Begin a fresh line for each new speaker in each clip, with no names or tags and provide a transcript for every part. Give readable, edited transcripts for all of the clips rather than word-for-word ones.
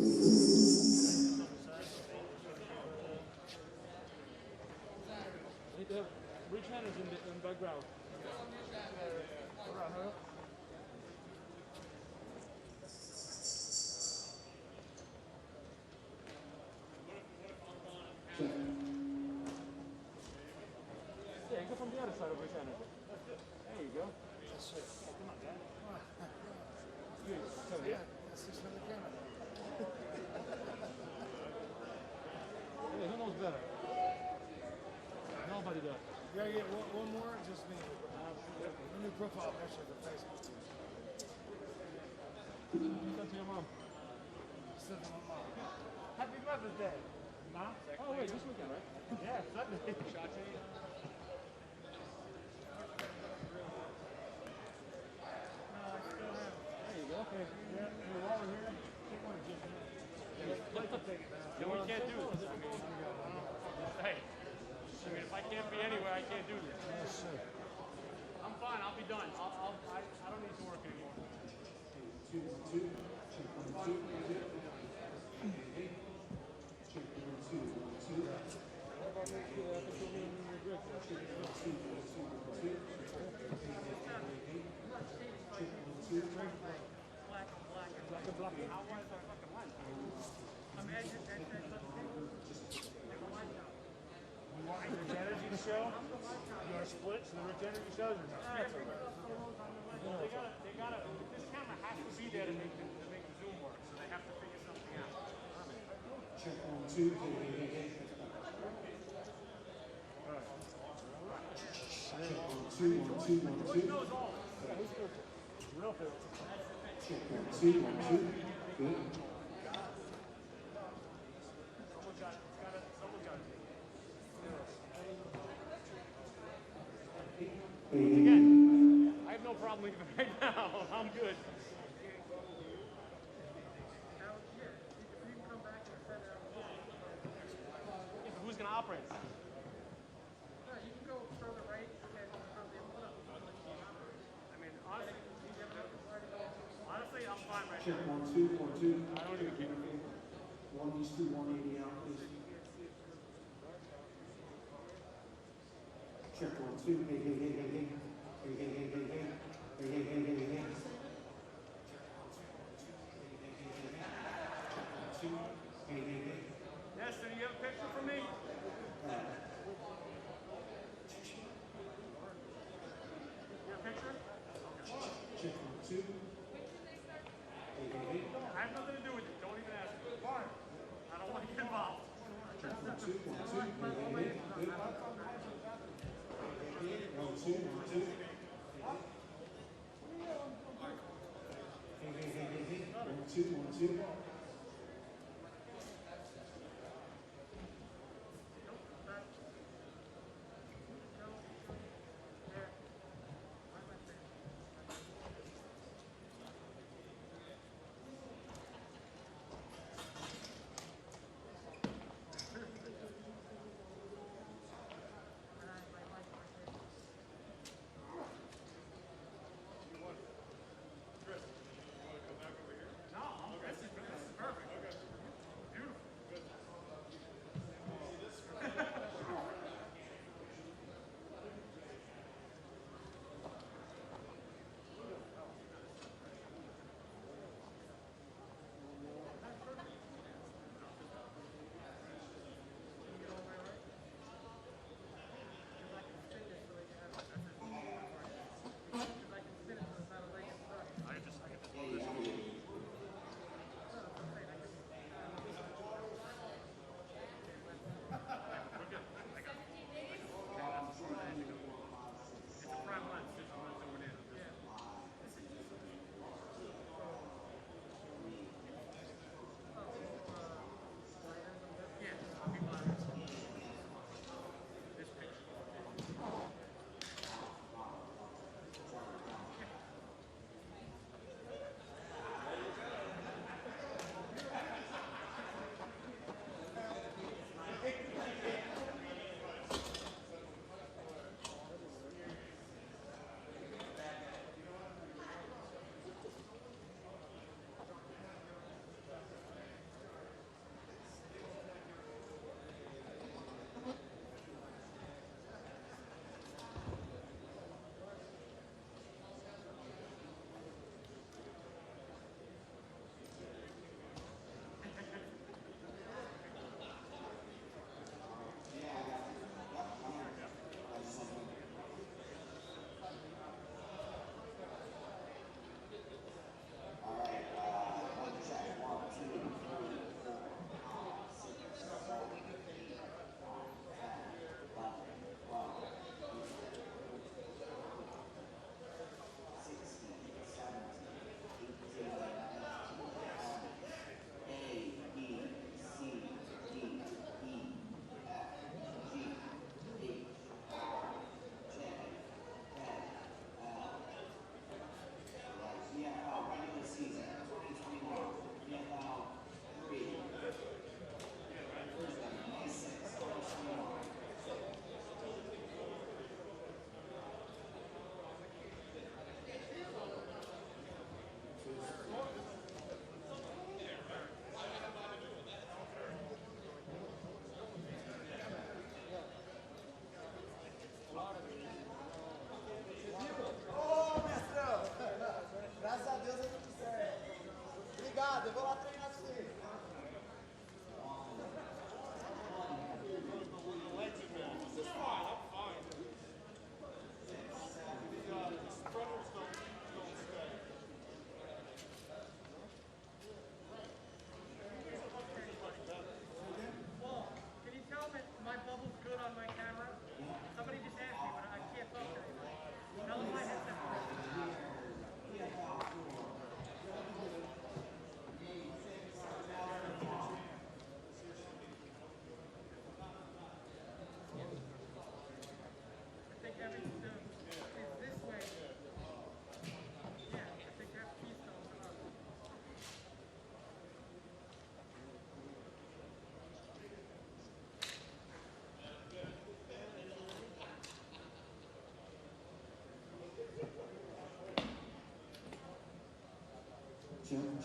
Need to have reach handers in the background. Yeah, go from the other side of reach handers. There you go. Come on, guys. Good. So, yeah. Hey, who knows better? Nobody does.
You gotta get one more, just me. A new profile picture for Facebook.
Send to your mom.
Send to my mom.
Happy Mother's Day. Mom? Oh, wait, this weekend, right? Yeah, Sunday. Shot you. There you go. Okay. Yeah, you're all here. Take one, Jim. We can't do this. Hey, if I can't be anywhere, I can't do this.
Yes, sir.
I'm fine. I'll be done. I don't need to work anymore. Rich Energy show? You want to split so the Rich Energy shows or not? They gotta, this camera has to be there to make the Zoom work, so they have to figure something out.
Check 1, 2, Check 1, 2, 1, 2.
Knows all. Real filter.
Check 1, 2, 1, 2. Good.
Someone got it. Again, I have no problem leaving right now. I'm good. Yeah, but who's going to operate?
You can go further right and from the input up. I mean, honestly, I'm fine right
Check
now.
1, 2, 1, 2.
I don't even care.
1 East 2, 180 out, please. Check 1, 2. Hey, hey, hey, hey, hey. Hey, hey, hey, hey, hey. Hey, hey, hey, hey, hey. Hey, hey, hey.
Yes, do you have a picture for me? You have a picture?
Check 1, 2. Hey, hey, hey.
I have nothing to do with it. Don't even ask me. Fine. I don't want to get involved.
Check 1, 2, 1, 2. Hey, hey, hey. Good. 1, 2, 1, 2. Hey, hey, hey, hey, hey. 1, 2, 1, 2.
No, this is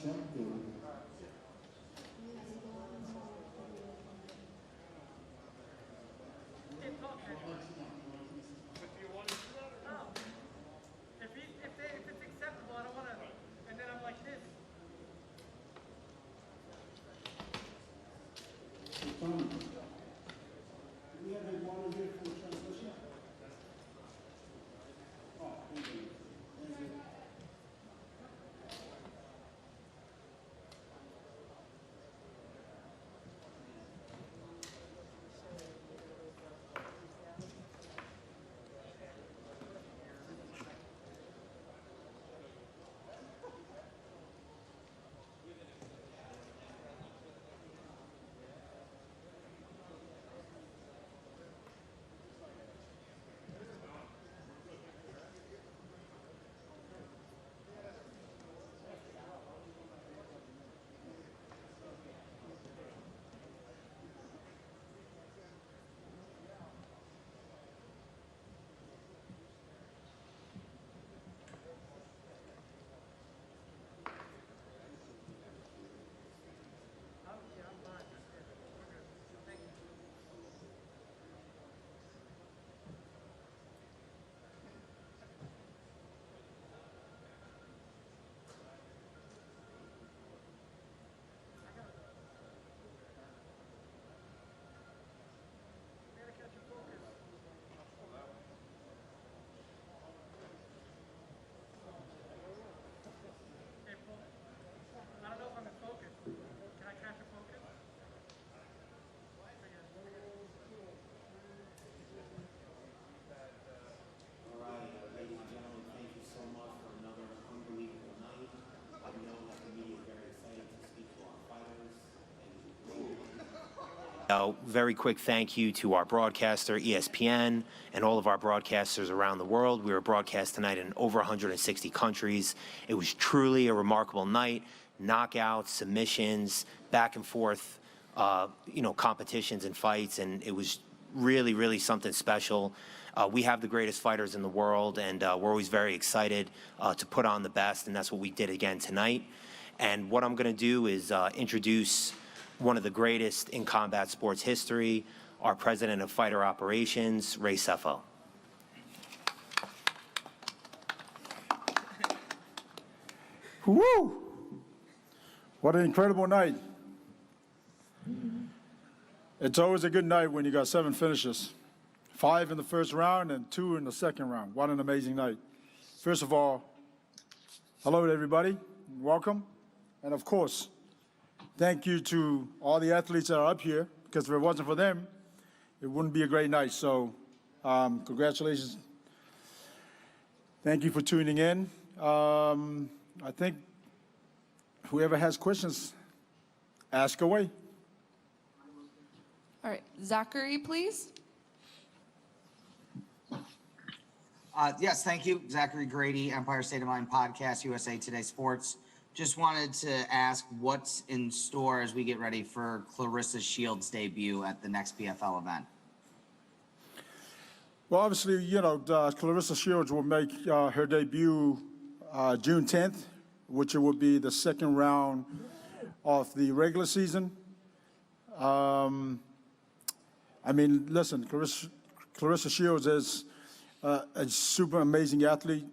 Step 2.
Can't talk, man. No. If it's acceptable, I don't want to. And then I'm like this.
Tony, do we have a water here for transmission? Oh, thank you. Thank you.
I don't know if I'm in focus. Can I catch a focus?
All right, ladies and gentlemen, thank you so much for another unbelievable night. I know that the media is very excited to speak to our fighters.
Very quick thank you to our broadcaster, ESPN, and all of our broadcasters around the world. We were broadcast tonight in over 160 countries. It was truly a remarkable night. Knockouts, submissions, back and forth, competitions and fights, and it was really, really something special. We have the greatest fighters in the world, and we're always very excited to put on the best, and that's what we did again tonight. And what I'm going to do is introduce one of the greatest in combat sports history, our president of fighter operations, Ray Sefo.
Woo! What an incredible night. It's always a good night when you got 7 finishes. 5 in the first round and 2 in the second round. What an amazing night. First of all, hello to everybody. Welcome. And of course, thank you to all the athletes that are up here, because if it wasn't for them, it wouldn't be a great night. So congratulations. Thank you for tuning in. I think whoever has questions, ask away.
All right, Zachary, please.
Yes, thank you. Zachary Grady, Empire State of Mind Podcast, USA Today Sports. Just wanted to ask what's in store as we get ready for Clarissa Shields' debut at the next PFL event.
Well, obviously, Clarissa Shields will make her debut June 10th, which will be the second round of the regular season. Listen, Clarissa Shields is a super amazing athlete.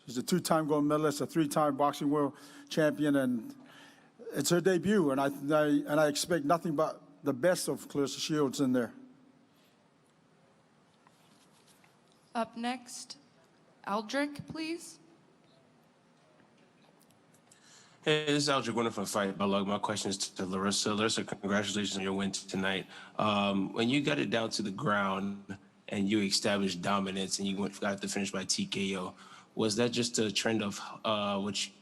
She's a 2-time gold medalist, a 3-time boxing world champion, and it's her debut. And I expect nothing but the best of Clarissa Shields in there.
Up next, Aldrich, please.
Hey, this is Aldrich Winner from Fight Ballog. My question is to Larissa. Larissa, congratulations on your win tonight. When you got it down to the ground and you established dominance and you got to finish by TKO, was that just a trend of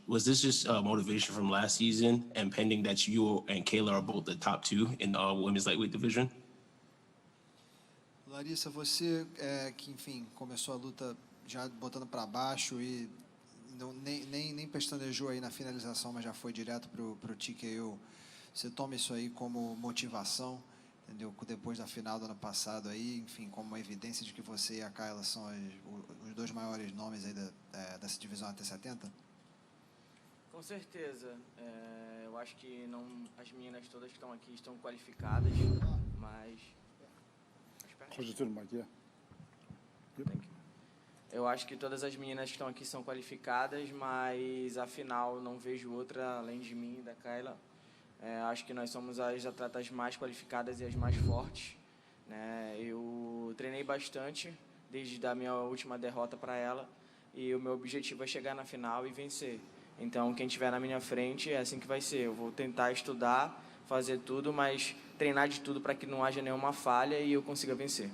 was this just motivation from last season and pending that you and Kayla are both the top 2 in the women's lightweight division?
Larissa, você que, enfim, começou a luta já botando para baixo e não, nem pestanejou aí na finalização, mas já foi direto pro TKO. Você toma isso aí como motivação, entendeu? Depois da final do ano passado aí, enfim, como uma evidência de que você e a Kayla são os 2 maiores nomes aí dessa divisão até 70?
Com certeza. Eu acho que não, as meninas todas que estão aqui estão qualificadas, mas...
Closer to the mic, yeah.
Eu acho que todas as meninas que estão aqui são qualificadas, mas afinal não vejo outra além de mim e da Kayla. Acho que nós somos as atletas mais qualificadas e as mais fortes, né? Eu treinei bastante desde a minha última derrota para ela e o meu objetivo é chegar na final e vencer. Então, quem estiver na minha frente é assim que vai ser. Eu vou tentar estudar, fazer tudo, mas treinar de tudo para que não haja nenhuma falha e eu consiga vencer.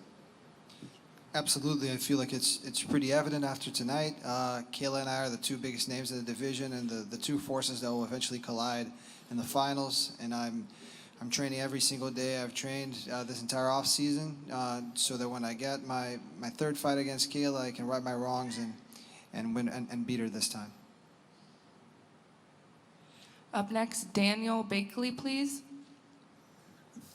Absolutely, I feel like it's pretty evident after tonight. Kayla and I are the two biggest names in the division, and the two forces that will eventually collide in the finals. And I'm training every single day. I've trained this entire off season so that when I get my third fight against Kayla, I can right my wrongs and win and beat her this time.
Up next, Daniel Bakley, please.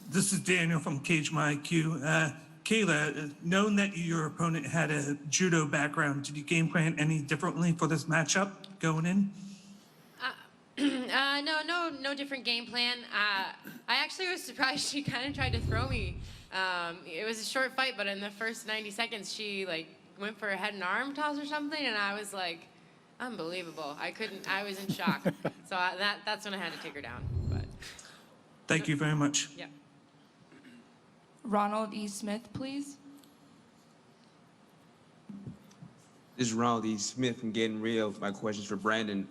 This is Daniel from Cage My IQ. Kayla, knowing that your opponent had a judo background, did you game plan any differently for this matchup going in?
No different game plan. I actually was surprised she kind of tried to throw me. It was a short fight, but in the first 90 seconds, she went for a head and arm toss or something, and I was like, unbelievable. I was in shock. So that's when I had to take her down. But
Thank you very much.
yeah.
Ronald E. Smith, please.
This is Ronald E. Smith from Getting Real. My question is for Brandon.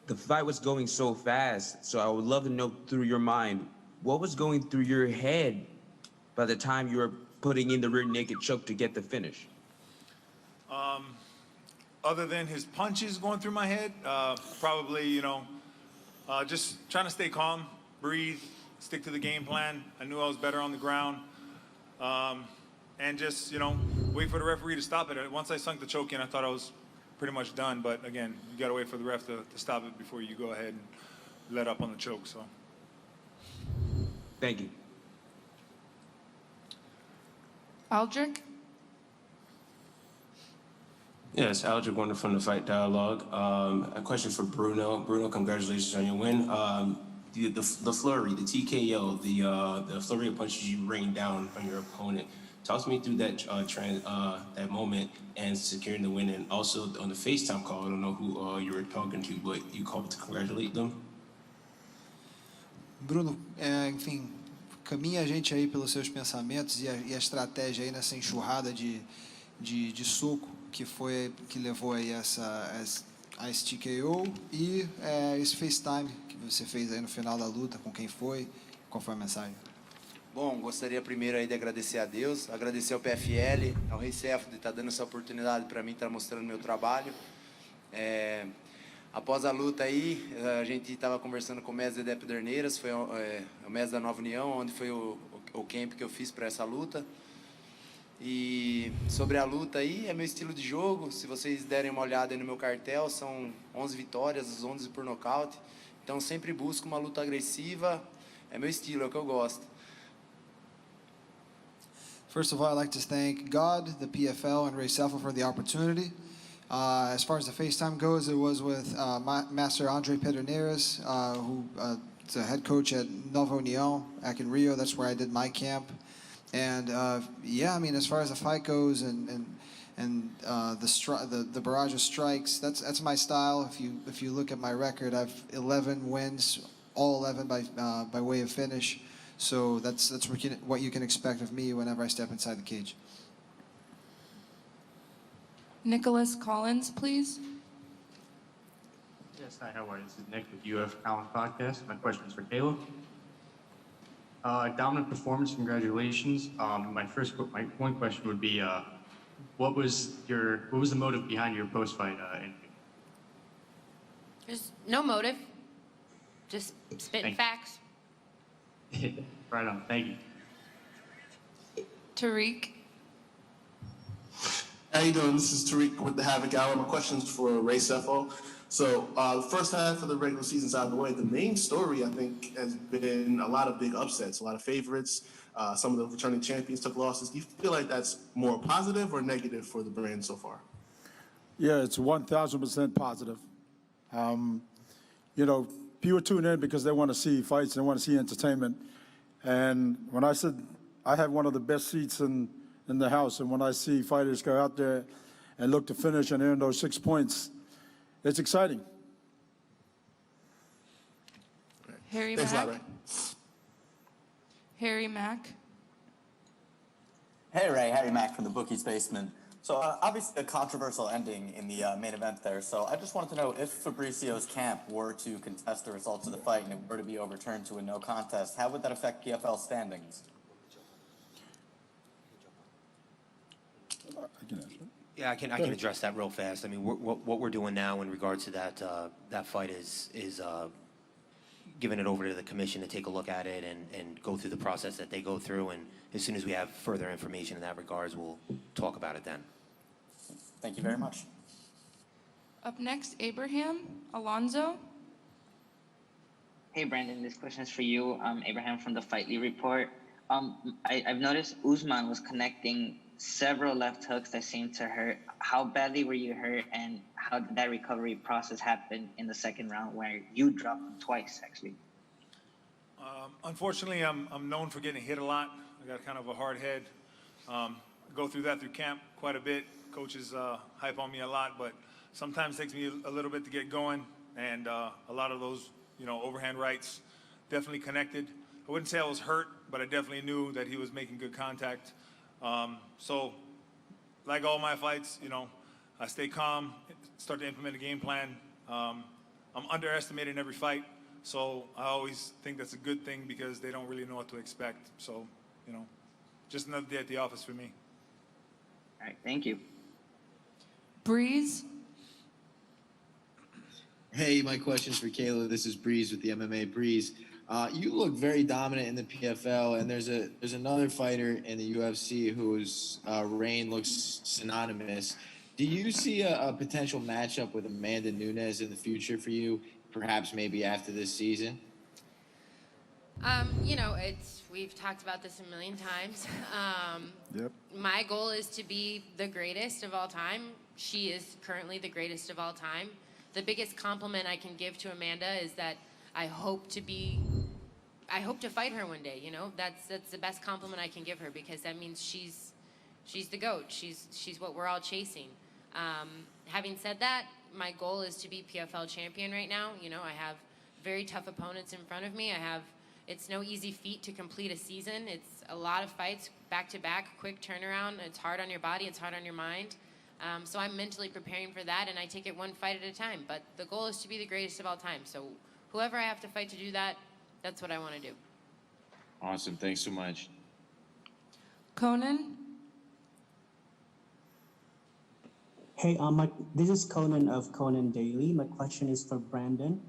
The fight was going so fast, so I would love to know through your mind, what was going through your head by the time you were putting in the rear naked choke to get the finish?
Other than his punches going through my head, probably, just trying to stay calm, breathe, stick to the game plan. I knew I was better on the ground. And just, wait for the referee to stop it. Once I sunk the choke in, I thought I was pretty much done. But again, you got to wait for the ref to stop it before you go ahead and let up on the choke. So,
thank you.
Aldrich?
Yes, Aldrich Wonder from the Fight Dialogue. A question for Bruno. Bruno, congratulations on your win. The flurry, the TKO, the flurry of punches you rained down on your opponent. Talk to me through that that moment and securing the win, and also on the FaceTime call. I don't know who you were talking to, but you called to congratulate them.
Bruno, enfim, caminha a gente aí pelos seus pensamentos e a estratégia aí nessa enxurrada de soco que levou aí a esse TKO e esse FaceTime que você fez aí no final da luta, com quem foi, qual foi a mensagem?
Bom, gostaria primeiro aí de agradecer a Deus, agradecer ao PFL, ao Rei Cefo de estar dando essa oportunidade para mim, estar mostrando meu trabalho. Após a luta aí, a gente estava conversando com o mestre de Pederneiras, foi o mestre da Nova União, onde foi o camp que eu fiz para essa luta. E sobre a luta aí, é meu estilo de jogo. Se vocês derem uma olhada aí no meu cartel, são 11 vitórias, as 11 por nocaute. Então sempre busco uma luta agressiva, é meu estilo, é o que eu gosto.
First of all, I'd like to thank God, the PFL, and Ray Selfa for the opportunity. As far as the FaceTime goes, it was with Master Andre Pederneiras, who is a head coach at Nova União, back in Rio. That's where I did my camp. And yeah, I mean, as far as the fight goes and the barrage of strikes, that's my style. If you look at my record, I've 11 wins, all 11 by way of finish. So that's what you can expect of me whenever I step inside the cage.
Nicholas Collins, please.
Yes, hi, how are you? This is Nick with UF Allen Podcast. My question is for Caleb. Dominant performance, congratulations. My one question would be, what was the motive behind your post-fight interview?
There's no motive, just spitting facts.
Right on, thank you.
Tariq?
How you doing? This is Tariq with the Havoc Hour. My question's for Ray Cefo. So the first half of the regular season's out of the way. The main story, I think, has been a lot of big upsets, a lot of favorites. Some of the returning champions took losses. Do you feel like that's more positive or negative for the brand so far?
Yeah, it's 1,000% positive. you know, people tune in because they want to see fights, they want to see entertainment. And when I said I have one of the best seats in the house, and when I see fighters go out there and look to finish and earn those 6 points, it's exciting.
Harry
Thanks a lot,
Mack.
Ray.
Harry Mack.
Hey Ray, Harry Mack from the Bookie's Basement. So obviously a controversial ending in the main event there. So I just wanted to know if Fabricio's camp were to contest the results of the fight and it were to be overturned to a no contest, how would that affect PFL standings?
Yeah, I can address that real fast. I mean, what we're doing now in regards to that fight is giving it over to the commission to take a look at it and go through the process that they go through. And as soon as we have further information in that regards, we'll talk about it then.
Thank you very much.
Up next, Abraham Alonzo.
Hey Brandon, this question is for you. Abraham from the Fightly Report. I've noticed Usman was connecting several left hooks that seemed to hurt. How badly were you hurt, and how did that recovery process happen in the second round where you dropped him twice, actually?
Unfortunately, I'm known for getting hit a lot. I got kind of a hard head. Go through that through camp quite a bit. Coaches hype on me a lot, but sometimes it takes me a little bit to get going. And a lot of those, overhand rights definitely connected. I wouldn't say I was hurt, but I definitely knew that he was making good contact. So, like all my fights, I stay calm, start to implement a game plan. I'm underestimated in every fight, so I always think that's a good thing because they don't really know what to expect. So, just another day at the office for me.
All right, thank you.
Breeze.
Hey, my question's for Kayla. This is Breeze with the MMA Breeze. You look very dominant in the PFL, and there's another fighter in the UFC whose reign looks synonymous. Do you see a potential matchup with Amanda Nunes in the future for you, perhaps maybe after this season?
We've talked about this a million times.
Yep.
My goal is to be the greatest of all time. She is currently the greatest of all time. The biggest compliment I can give to Amanda is that I hope to fight her one day. That's the best compliment I can give her, because that means she's the GOAT. She's what we're all chasing. Having said that, my goal is to be PFL champion right now. I have very tough opponents in front of me. It's no easy feat to complete a season. It's a lot of fights back to back, quick turnaround. It's hard on your body, it's hard on your mind. So I'm mentally preparing for that, and I take it one fight at a time. But the goal is to be the greatest of all time. So whoever I have to fight to do that, that's what I want to do.
Awesome. Thanks so much.
Conan.
Hey, this is Conan of Conan Daily. My question is for Brandon.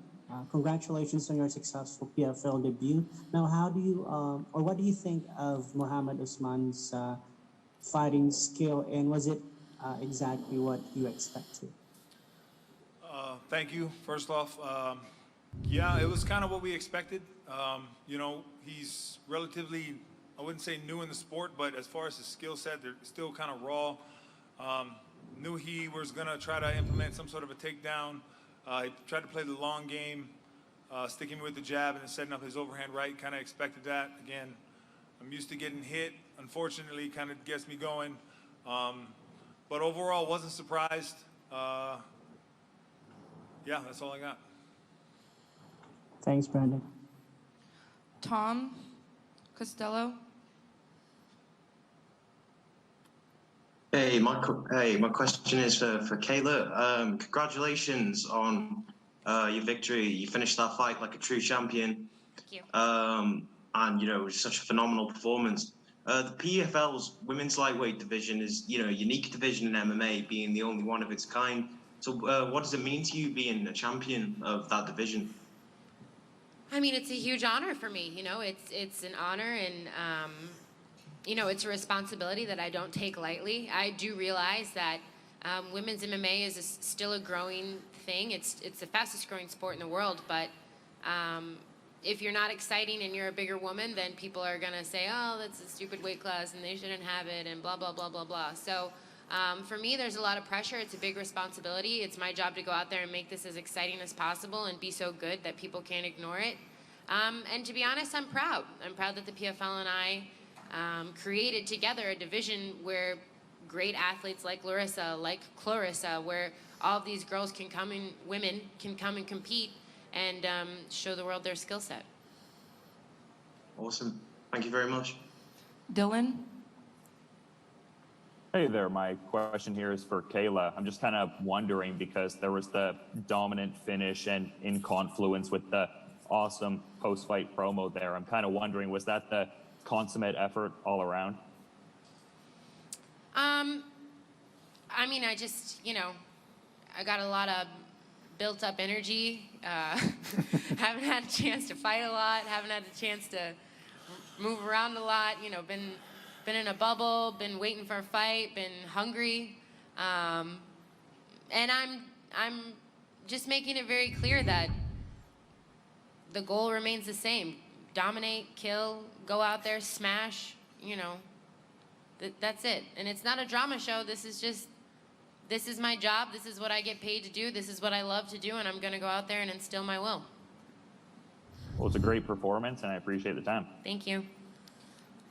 Congratulations on your successful PFL debut. Now, how do you, or what do you think of Muhammad Usman's fighting skill, and was it exactly what you expected?
Thank you. First off, yeah, it was kind of what we expected. He's relatively, I wouldn't say new in the sport, but as far as his skill set, they're still kind of raw. Knew he was going to try to implement some sort of a takedown. He tried to play the long game, sticking with the jab and setting up his overhand right. Kind of expected that. Again, I'm used to getting hit. Unfortunately, kind of gets me going. But overall, wasn't surprised. Yeah, that's all I got.
Thanks, Brandon.
Tom Costello.
Hey, my question is for Kayla. Congratulations on your victory. You finished that fight like a true champion.
Thank you.
And it was such a phenomenal performance. The PFL's women's lightweight division is, a unique division in MMA, being the only one of its kind. So, what does it mean to you being a champion of that division?
I mean, it's a huge honor for me. It's an honor, and it's a responsibility that I don't take lightly. I do realize that women's MMA is still a growing thing. It's the fastest growing sport in the world, but if you're not exciting and you're a bigger woman, then people are going to say, oh, that's a stupid weight class and they shouldn't have it and blah, blah, blah, blah, blah. So For me, there's a lot of pressure. It's a big responsibility. It's my job to go out there and make this as exciting as possible and be so good that people can't ignore it. And to be honest, I'm proud. I'm proud that the PFL and I created together a division where great athletes like Larissa, like Clarissa, where all of these girls can come in, women can come and compete and show the world their skill set.
Awesome. Thank you very much.
Dylan?
Hey there, my question here is for Kayla. I'm just kind of wondering because there was the dominant finish and in confluence with the awesome post-fight promo there. I'm kind of wondering, was that the consummate effort all around?
I mean, I just, I got a lot of built up energy. Haven't had a chance to fight a lot. Haven't had a chance to move around a lot. Been in a bubble. Been waiting for a fight. Been hungry. And I'm just making it very clear that the goal remains the same: dominate, kill, go out there, smash. That's it. And it's not a drama show. This is my job. This is what I get paid to do. This is what I love to do, and I'm going to go out there and instill my will.
Well, it's a great performance, and I appreciate the time.
Thank you.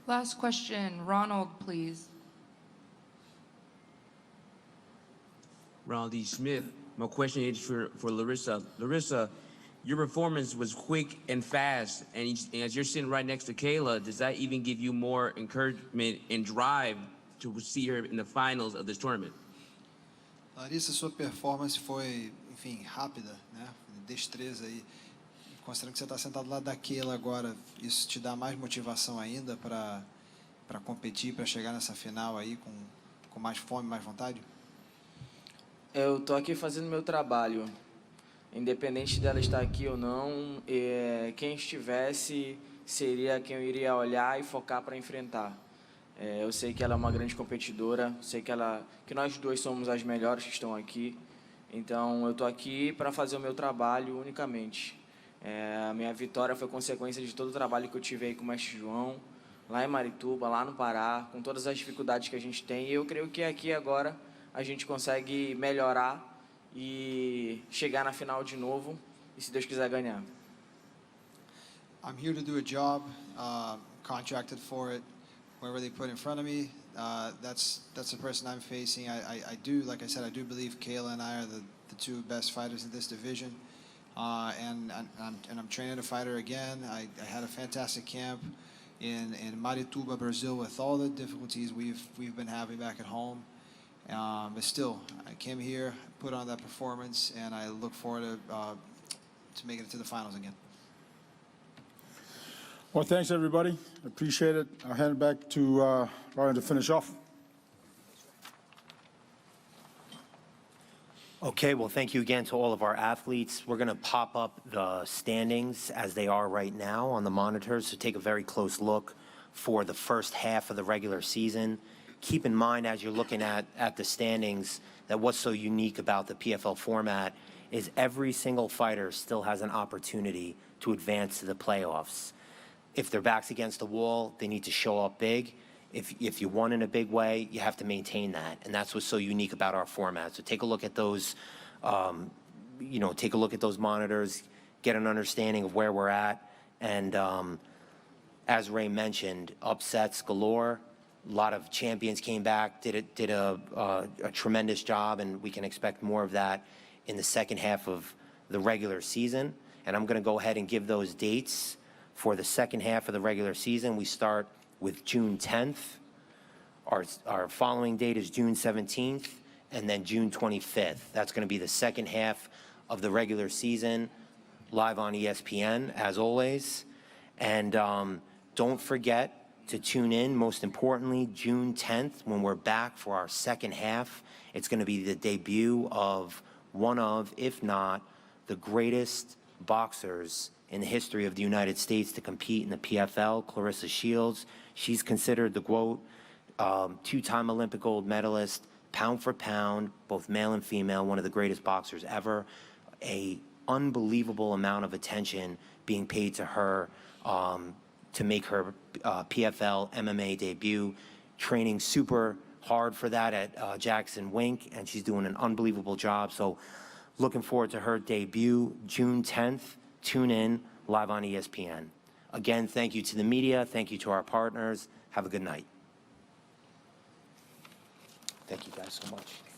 Last question, Ronald, please.
Ronald E. Smith. My question is for Larissa. Larissa, your performance was quick and fast, and as you're sitting right next to Kayla, does that even give you more encouragement and drive to see her in the finals of this tournament?
Larissa, sua performance foi, enfim, rápida, né? Destreza aí. Considerando que você está sentado do lado da Kayla agora, isso te dá mais motivação ainda para competir, para chegar nessa final aí com mais fome, mais vontade?
Eu tô aqui fazendo meu trabalho. Independente dela estar aqui ou não, quem estivesse seria quem eu iria olhar e focar para enfrentar. Eu sei que ela é uma grande competidora, sei que nós dois somos as melhores que estão aqui. Então, eu tô aqui para fazer o meu trabalho unicamente. A minha vitória foi consequência de todo o trabalho que eu tive aí com o mestre João, lá em Marituba, lá no Pará, com todas as dificuldades que a gente tem. E eu creio que aqui agora a gente consegue melhorar e chegar na final de novo e, se Deus quiser, ganhar.
I'm here to do a job, contracted for it. Whoever they put in front of me, that's the person I'm facing. I do, like I said, I do believe Kayla and I are the two best fighters in this division. And I'm training to fight her again. I had a fantastic camp in Marituba, Brazil, with all the difficulties we've been having back at home. But still, I came here, put on that performance, and I look forward to making it to the finals again.
Well, thanks, everybody. Appreciate it. I'll hand it back to Ryan to finish off.
Okay, well, thank you again to all of our athletes. We're going to pop up the standings as they are right now on the monitors, so take a very close look for the first half of the regular season. Keep in mind as you're looking at the standings that what's so unique about the PFL format is every single fighter still has an opportunity to advance to the playoffs. If their back's against the wall, they need to show up big. If you won in a big way, you have to maintain that. And that's what's so unique about our format. So take a look at those, take a look at those monitors, get an understanding of where we're at. And as Ray mentioned, upsets galore. A lot of champions came back, did a tremendous job, and we can expect more of that in the second half of the regular season. And I'm going to go ahead and give those dates for the second half of the regular season. We start with June 10th. Our following date is June 17th, and then June 25th. That's going to be the second half of the regular season, live on ESPN, as always. And don't forget to tune in, most importantly, June 10th, when we're back for our second half. It's going to be the debut of one of, if not, the greatest boxers in the history of the United States to compete in the PFL, Clarissa Shields. She's considered the GOAT, two-time Olympic gold medalist, pound for pound, both male and female, one of the greatest boxers ever. A unbelievable amount of attention being paid to her to make her PFL MMA debut, training super hard for that at Jackson Wink, and she's doing an unbelievable job. So looking forward to her debut June 10th. Tune in live on ESPN. Again, thank you to the media. Thank you to our partners. Have a good night. Thank you guys so much.